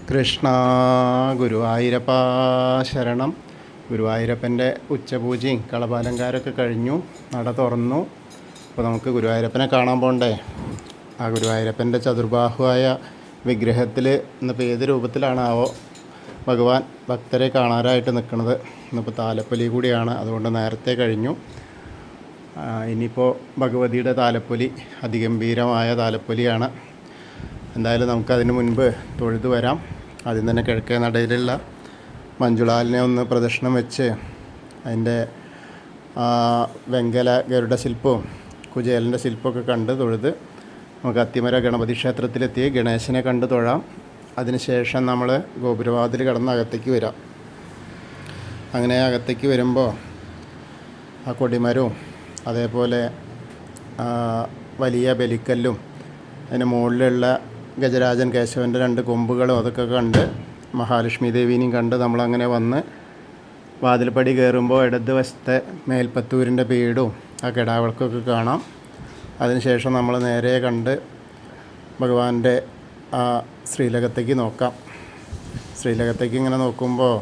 കൃഷ്ണ ഗുരുവായൂരപ്പ ശരണം. ഗുരുവായൂരപ്പൻ്റെ ഉച്ചപൂജയും കളഭാലങ്കാരമൊക്കെ കഴിഞ്ഞു, നട തുറന്നു. അപ്പോൾ നമുക്ക് ഗുരുവായൂരപ്പനെ കാണാൻ പോകണ്ടേ? ആ ഗുരുവായൂരപ്പൻ്റെ ചതുർബാഹുവായ വിഗ്രഹത്തിൽ ഇന്നിപ്പോൾ ഏത് രൂപത്തിലാണാവോ ഭഗവാൻ ഭക്തരെ കാണാനായിട്ട് നിൽക്കുന്നത്. ഇന്നിപ്പോൾ താലപ്പൊലി കൂടിയാണ്, അതുകൊണ്ട് നേരത്തെ കഴിഞ്ഞു. ഇനിയിപ്പോൾ ഭഗവതിയുടെ താലപ്പൊലി അതിഗംഭീരമായ താലപ്പൊലിയാണ്. എന്തായാലും നമുക്കതിന് മുൻപ് തൊഴുതു വരാം. ആദ്യം തന്നെ കിഴക്കേ നടയിലുള്ള മഞ്ജുളാലിനെ ഒന്ന് പ്രദക്ഷിണം വെച്ച് അതിൻ്റെ വെങ്കല ഗരുഡ ശില്പവും കുചേലൻ്റെ ശില്പമൊക്കെ കണ്ട് തൊഴുത് നമുക്ക് അത്തിമര ഗണപതി ക്ഷേത്രത്തിലെത്തി ഗണേശനെ കണ്ട് തൊഴാം. അതിനുശേഷം നമ്മൾ ഗോപുരവാതിൽ കടന്ന് അകത്തേക്ക് വരാം. അങ്ങനെ അകത്തേക്ക് വരുമ്പോൾ ആ കൊടിമരവും അതേപോലെ വലിയ ബലിക്കല്ലും അതിന് മുകളിലുള്ള ഗജരാജൻ കേശവൻ്റെ 2 കൊമ്പുകളും അതൊക്കെ കണ്ട് മഹാലക്ഷ്മി ദേവീനെയും കണ്ട് നമ്മളങ്ങനെ വന്ന് വാതിൽപ്പടി കയറുമ്പോൾ ഇടത് വശത്തെ മേൽപ്പത്തൂരിൻ്റെ പീഠവും ആ കിടാവിളക്കൊക്കെ കാണാം. അതിനുശേഷം നമ്മൾ നേരെ കണ്ട് ഭഗവാന്റെ ആ ശ്രീലകത്തേക്ക് നോക്കാം. ശ്രീലകത്തേക്ക് ഇങ്ങനെ നോക്കുമ്പോൾ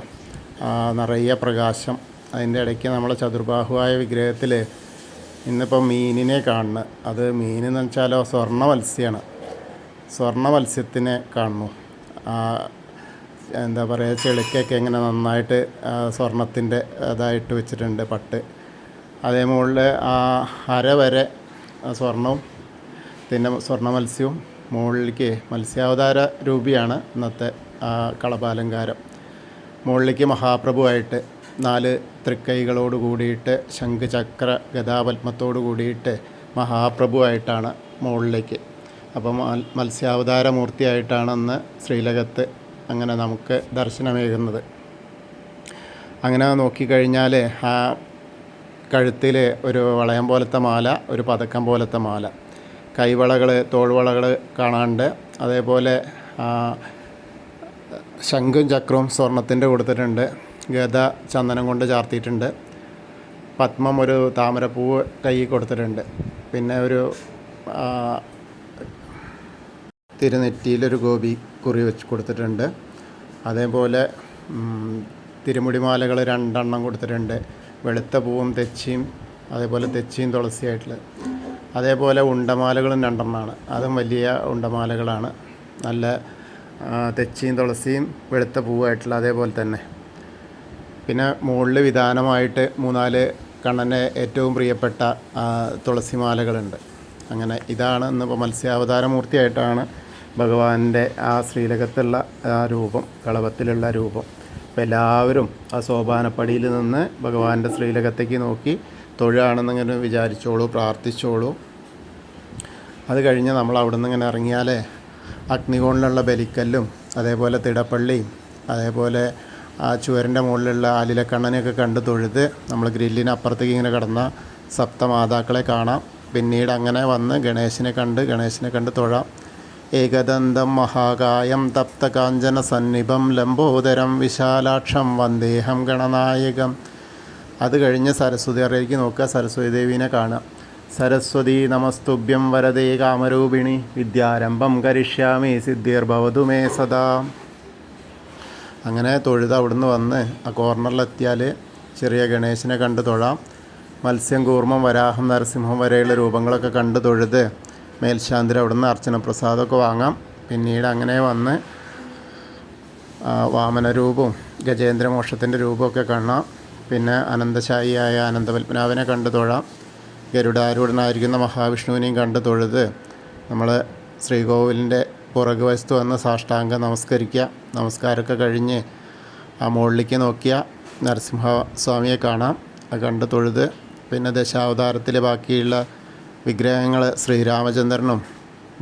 നിറയെ പ്രകാശം. അതിൻ്റെ ഇടയ്ക്ക് നമ്മളെ ചതുർബാഹുവായ വിഗ്രഹത്തിൽ ഇന്നിപ്പോൾ മീനിനെ കാണുന്നു. അത് മീനെന്ന് വെച്ചാലോ സ്വർണ്ണ മത്സ്യമാണ്. സ്വർണ്ണ മത്സ്യത്തിനെ കാണുന്നു. എന്താ പറയുക, ചെളിക്കൊക്കെ ഇങ്ങനെ നന്നായിട്ട് സ്വർണത്തിൻ്റെ അതായിട്ട് വെച്ചിട്ടുണ്ട് പട്ട്. അതേ മുകളിൽ ആ അര വരെ സ്വർണവും പിന്നെ സ്വർണ്ണ മത്സ്യവും മുകളിലേക്ക് മത്സ്യാവതാര രൂപിയാണ് ഇന്നത്തെ കളഭാലങ്കാരം. മുകളിലേക്ക് മഹാപ്രഭുവായിട്ട് 4 തൃക്കൈകളോട് കൂടിയിട്ട് ശംഖ് ചക്ര ഗദാപത്മത്തോട് കൂടിയിട്ട് മഹാപ്രഭുവായിട്ടാണ് മുകളിലേക്ക്. അപ്പം മത്സ്യാവതാര മൂർത്തിയായിട്ടാണ് അന്ന് ശ്രീലകത്ത് അങ്ങനെ നമുക്ക് ദർശനമേകുന്നത്. അങ്ങനെ നോക്കിക്കഴിഞ്ഞാൽ ആ കഴുത്തിൽ ഒരു വളയം പോലത്തെ മാല, ഒരു പതക്കം പോലത്തെ മാല, കൈവളകൾ തോൾവളകൾ കാണാണ്ട്, അതേപോലെ ശംഖും ചക്രവും സ്വർണത്തിൻ്റെ കൊടുത്തിട്ടുണ്ട്, ഗദ ചന്ദനം കൊണ്ട് ചാർത്തിയിട്ടുണ്ട്, പത്മം ഒരു താമരപ്പൂവ് കൈ കൊടുത്തിട്ടുണ്ട്, പിന്നെ ഒരു തിരുനെറ്റിയിലൊരു ഗോപി കുറി വെച്ച് കൊടുത്തിട്ടുണ്ട്. അതേപോലെ തിരുമുടിമാലകൾ 2 എണ്ണം കൊടുത്തിട്ടുണ്ട്, വെളുത്ത പൂവും തെച്ചിയും, അതേപോലെ തെച്ചിയും തുളസിയായിട്ടുള്ളത്. അതേപോലെ ഉണ്ടമാലകളും 2 എണ്ണമാണ്, അതും വലിയ ഉണ്ടമാലകളാണ്, നല്ല തെച്ചിയും തുളസിയും വെളുത്ത പൂവായിട്ടുള്ള അതേപോലെ തന്നെ. പിന്നെ മുകളിൽ വിധാനമായിട്ട് 3-4 കണ്ണന് ഏറ്റവും പ്രിയപ്പെട്ട തുളസിമാലകളുണ്ട്. അങ്ങനെ ഇതാണ് ഇന്നിപ്പോൾ മത്സ്യാവതാരമൂർത്തിയായിട്ടാണ് ഭഗവാന്റെ ആ ശ്രീലകത്തുള്ള ആ രൂപം, കളഭത്തിലുള്ള രൂപം. അപ്പോൾ എല്ലാവരും ആ സോപാനപ്പടിയിൽ നിന്ന് ഭഗവാന്റെ ശ്രീലകത്തേക്ക് നോക്കി തൊഴുകയാണെന്നിങ്ങനെ വിചാരിച്ചോളൂ, പ്രാർത്ഥിച്ചോളൂ. അത് കഴിഞ്ഞ് നമ്മൾ അവിടെ നിന്ന് ഇങ്ങനെ ഇറങ്ങിയാൽ അഗ്നികോണിലുള്ള ബലിക്കല്ലും അതേപോലെ തിടപ്പള്ളിയും അതേപോലെ ആ ചുവരിൻ്റെ മുകളിലുള്ള ആലിലക്കണ്ണനെയൊക്കെ കണ്ട് തൊഴുത് നമ്മൾ ഗ്രില്ലിന് അപ്പുറത്തേക്ക് ഇങ്ങനെ കിടന്ന സപ്തമാതാക്കളെ കാണാം. പിന്നീട് അങ്ങനെ വന്ന് ഗണേശനെ കണ്ട് തൊഴാം. ഏകദന്തം മഹാകായം തപ്തകാഞ്ചന സന്നിഭം ലംബോദരം വിശാലാക്ഷം വന്ദേഹം ഗണനായകം. അത് കഴിഞ്ഞ് സരസ്വതി അറയിലേക്ക് നോക്കുക, സരസ്വതി ദേവീനെ കാണാം. സരസ്വതി നമസ്തുഭ്യം വരദേ കാമരൂപിണി വിദ്യാരംഭം കരിഷ്യാമി സിദ്ധിർഭവതു മേ സദാ. അങ്ങനെ തൊഴുത് അവിടുന്ന് വന്ന് ആ കോർണറിലെത്തിയാൽ ചെറിയ ഗണേശനെ കണ്ട് തൊഴാം. മത്സ്യം, കൂർമ്മം, വരാഹം, നരസിംഹം വരെയുള്ള രൂപങ്ങളൊക്കെ കണ്ട് തൊഴുത് മേൽശാന്തിൽ അവിടുന്ന് അർച്ചന പ്രസാദമൊക്കെ വാങ്ങാം. പിന്നീട് അങ്ങനെ വന്ന് വാമനരൂപവും ഗജേന്ദ്രമോക്ഷത്തിൻ്റെ രൂപമൊക്കെ കാണാം. പിന്നെ അനന്തശായിയായ അനന്തപത്മനാഭനെ കണ്ട് തൊഴാം. ഗരുഡാരൂഢനായിരിക്കുന്ന മഹാവിഷ്ണുവിനെയും കണ്ട് തൊഴുത് നമ്മൾ ശ്രീകോവിലിൻ്റെ പുറകു വശത്ത് വന്ന് സാഷ്ടാംഗം നമസ്കരിക്കുക. നമസ്കാരമൊക്കെ കഴിഞ്ഞ് ആ മുകളിലേക്ക് നോക്കിയ നരസിംഹസ്വാമിയെ കാണാം. അത് കണ്ട് തൊഴുത് പിന്നെ ദശാവതാരത്തിൽ ബാക്കിയുള്ള വിഗ്രഹങ്ങൾ ശ്രീരാമചന്ദ്രനും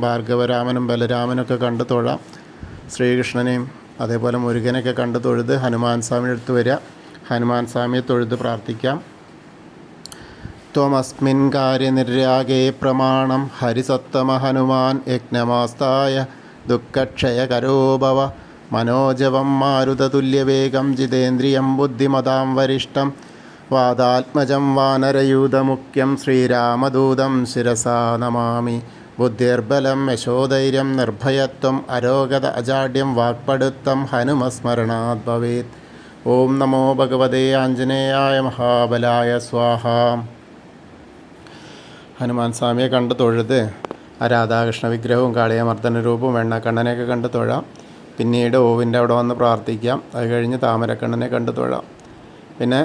ഭാർഗവരാമനും ബലരാമനൊക്കെ കണ്ട് തൊഴാം. ശ്രീകൃഷ്ണനെയും അതേപോലെ മുരുകനൊക്കെ കണ്ട് തൊഴുത് ഹനുമാൻ സ്വാമിയുടെ അടുത്ത് വരിക. ഹനുമാൻ സ്വാമിയെ തൊഴുത് പ്രാർത്ഥിക്കാം. ത്വമസ്മിൻ കാര്യനിര്യാഗേ പ്രമാണം ഹരിസത്തമ ഹനുമാൻ യജ്ഞമാസ്തായ ദുഃഖക്ഷയകരോ ഭവ മനോജവം മാരുതതുല്യവേഗം ജിതേന്ദ്രിയം ബുദ്ധിമതാം വരിഷ്ടം വാദാത്മജം വാനരയൂതമുഖ്യം ശ്രീരാമദൂതം ശിരസാ നമാമി. ബുദ്ധിർബലം യശോധൈര്യം നിർഭയത്വം അരോഗത അജാഡ്യം വാക്പടുത്തം ഹനുമസ്മരണാത് ഭവേത്. ഓം നമോ ഭഗവതേ ആഞ്ജനേയായ മഹാബലായ സ്വാഹ. ഹനുമാൻ സ്വാമിയെ കണ്ട് തൊഴുത് ആ രാധാകൃഷ്ണ വിഗ്രഹവും കാളിയമർദ്ദന രൂപവും വെണ്ണക്കണ്ണനെയൊക്കെ കണ്ട് തൊഴാം. പിന്നീട് ഓവിൻ്റെ അവിടെ വന്ന് പ്രാർത്ഥിക്കാം. അത് കഴിഞ്ഞ് താമരക്കണ്ണനെ കണ്ട് തൊഴാം. പിന്നെ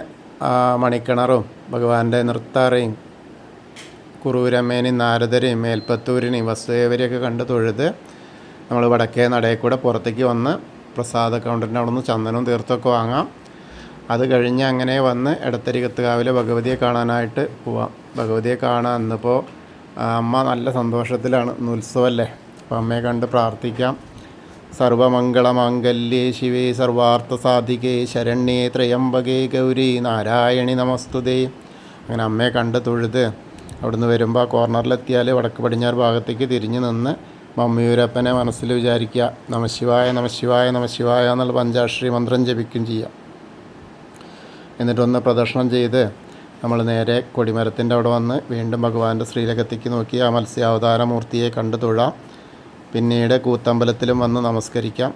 മണിക്കിണറും ഭഗവാന്റെ നൃത്താറയും കുറൂരമ്മേനെയും നാരദരെയും മേൽപ്പത്തൂരിനെയും വസുദേവരെയൊക്കെ കണ്ട് തൊഴുത് നമ്മൾ വടക്കേ നടയിൽ കൂടെ പുറത്തേക്ക് വന്ന് പ്രസാദ കൗണ്ടറിൻ്റെ അവിടെ നിന്ന് ചന്ദനവും തീർത്തൊക്കെ വാങ്ങാം. അത് കഴിഞ്ഞ് അങ്ങനെ വന്ന് എടത്തരികത്തുകാവിലെ ഭഗവതിയെ കാണാനായിട്ട് പോവാം. ഭഗവതിയെ കാണാൻ ഇന്നിപ്പോൾ അമ്മ നല്ല സന്തോഷത്തിലാണ്. ഇന്ന് ഉത്സവമല്ലേ, അപ്പോൾ അമ്മയെ കണ്ട് പ്രാർത്ഥിക്കാം. സർവമംഗളമാംഗല്യേ ശിവേ സർവാർത്ഥസാധികേ ശരണ്യേ ത്രയംബകേ ഗൗരി നാരായണി നമസ്തുതേ. അങ്ങനെ അമ്മയെ കണ്ട് തൊഴുത് അവിടുന്ന് വരുമ്പോൾ ആ കോർണറിലെത്തിയാൽ വടക്ക് പടിഞ്ഞാറ് ഭാഗത്തേക്ക് തിരിഞ്ഞ് നിന്ന് മമ്മിയൂരപ്പനെ മനസ്സിൽ വിചാരിക്കുക. നമശിവായ നമശിവായ നമശിവായ എന്നുള്ള പഞ്ചാക്ഷരി മന്ത്രം ജപിക്കും ചെയ്യാം. എന്നിട്ടൊന്ന് പ്രദക്ഷിണം ചെയ്ത് നമ്മൾ നേരെ കൊടിമരത്തിൻ്റെ അവിടെ വന്ന് വീണ്ടും ഭഗവാന്റെ ശ്രീലകത്തേക്ക് നോക്കി ആ മത്സ്യാവതാരമൂർത്തിയെ കണ്ട് തൊഴാം. പിന്നീട് കൂത്തമ്പലത്തിലും വന്ന് നമസ്കരിക്കാം.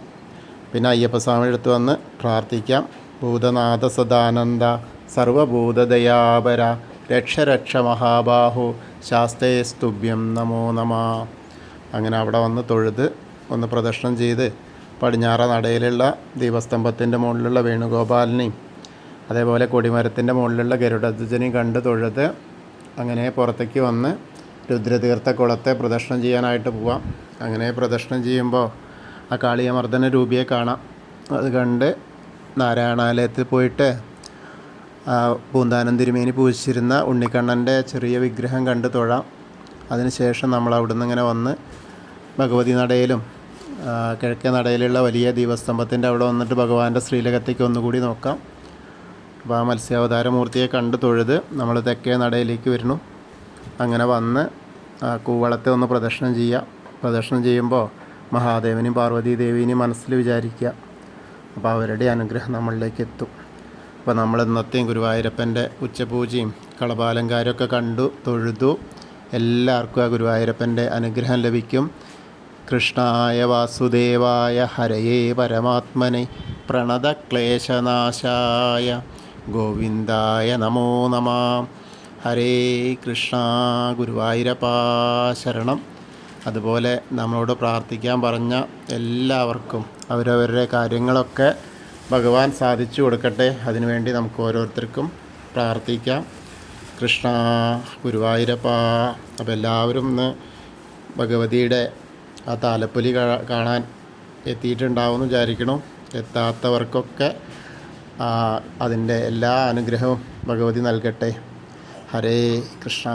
പിന്നെ അയ്യപ്പസ്വാമി അടുത്ത് വന്ന് പ്രാർത്ഥിക്കാം. ഭൂതനാഥ സദാനന്ദ സർവഭൂതദയാപര രക്ഷ രക്ഷ മഹാബാഹു ശാസ്തേസ്തുഭ്യം നമോ നമ. അങ്ങനെ അവിടെ വന്ന് തൊഴുത് ഒന്ന് പ്രദക്ഷിണം ചെയ്ത് പടിഞ്ഞാറ നടയിലുള്ള ദീപസ്തംഭത്തിൻ്റെ മുകളിലുള്ള വേണുഗോപാലിനെയും അതേപോലെ കൊടിമരത്തിൻ്റെ മുകളിലുള്ള ഗരുഡധ്വജനെയും കണ്ട് തൊഴുത് അങ്ങനെ പുറത്തേക്ക് വന്ന് രുദ്രതീർത്ഥ കുളത്തെ പ്രദക്ഷിണം ചെയ്യാനായിട്ട് പോവാം. അങ്ങനെ പ്രദക്ഷിണം ചെയ്യുമ്പോൾ ആ കാളിയമർദ്ദന രൂപിയെ കാണാം. അത് കണ്ട് നാരായണാലയത്തിൽ പോയിട്ട് പൂന്താനം തിരുമേനി പൂജിച്ചിരുന്ന ഉണ്ണിക്കണ്ണൻ്റെ ചെറിയ വിഗ്രഹം കണ്ട് തൊഴാം. അതിനുശേഷം നമ്മൾ അവിടെ നിന്ന് ഇങ്ങനെ വന്ന് ഭഗവതി നടയിലും കിഴക്കേ നടയിലുള്ള വലിയ ദീപസ്തംഭത്തിൻ്റെ അവിടെ വന്നിട്ട് ഭഗവാന്റെ ശ്രീലകത്തേക്ക് ഒന്നുകൂടി നോക്കാം. അപ്പോൾ ആ മത്സ്യാവതാരമൂർത്തിയെ കണ്ട് തൊഴുത് നമ്മൾ തെക്കേ നടയിലേക്ക് വരുന്നു. അങ്ങനെ വന്ന് കൂവളത്തെ ഒന്ന് പ്രദക്ഷിണം ചെയ്യുക. പ്രദക്ഷിണം ചെയ്യുമ്പോൾ മഹാദേവനെയും പാർവതീ ദേവീനെയും മനസ്സിൽ വിചാരിക്കുക. അപ്പോൾ അവരുടെ അനുഗ്രഹം നമ്മളിലേക്ക് എത്തും. അപ്പോൾ നമ്മൾ ഇന്നത്തെയും ഗുരുവായൂരപ്പൻ്റെ ഉച്ചപൂജയും കളഭാലങ്കാരമൊക്കെ കണ്ടു തൊഴുതു. എല്ലാവർക്കും ആ ഗുരുവായൂരപ്പൻ്റെ അനുഗ്രഹം ലഭിക്കും. കൃഷ്ണായ വാസുദേവായ ഹരയേ പരമാത്മനെ പ്രണതക്ലേശനാശായ ഗോവിന്ദായ നമോ നമഃ. ഹരേ കൃഷ്ണ. ഗുരുവായൂരപ്പാ ശരണം. അതുപോലെ നമ്മളോട് പ്രാർത്ഥിക്കാൻ പറഞ്ഞ എല്ലാവർക്കും അവരവരുടെ കാര്യങ്ങളൊക്കെ ഭഗവാൻ സാധിച്ചു കൊടുക്കട്ടെ. അതിനുവേണ്ടി നമുക്ക് ഓരോരുത്തർക്കും പ്രാർത്ഥിക്കാം. കൃഷ്ണ ഗുരുവായൂരപ്പാ. അപ്പോൾ എല്ലാവരും ഇന്ന് ഭഗവതിയുടെ ആ താലപ്പൊലി കാണാൻ എത്തിയിട്ടുണ്ടാവുമെന്ന് വിചാരിക്കണം. എത്താത്തവർക്കൊക്കെ അതിൻ്റെ എല്ലാ അനുഗ്രഹവും ഭഗവതി നൽകട്ടെ. ഹരേ കൃഷ്ണ.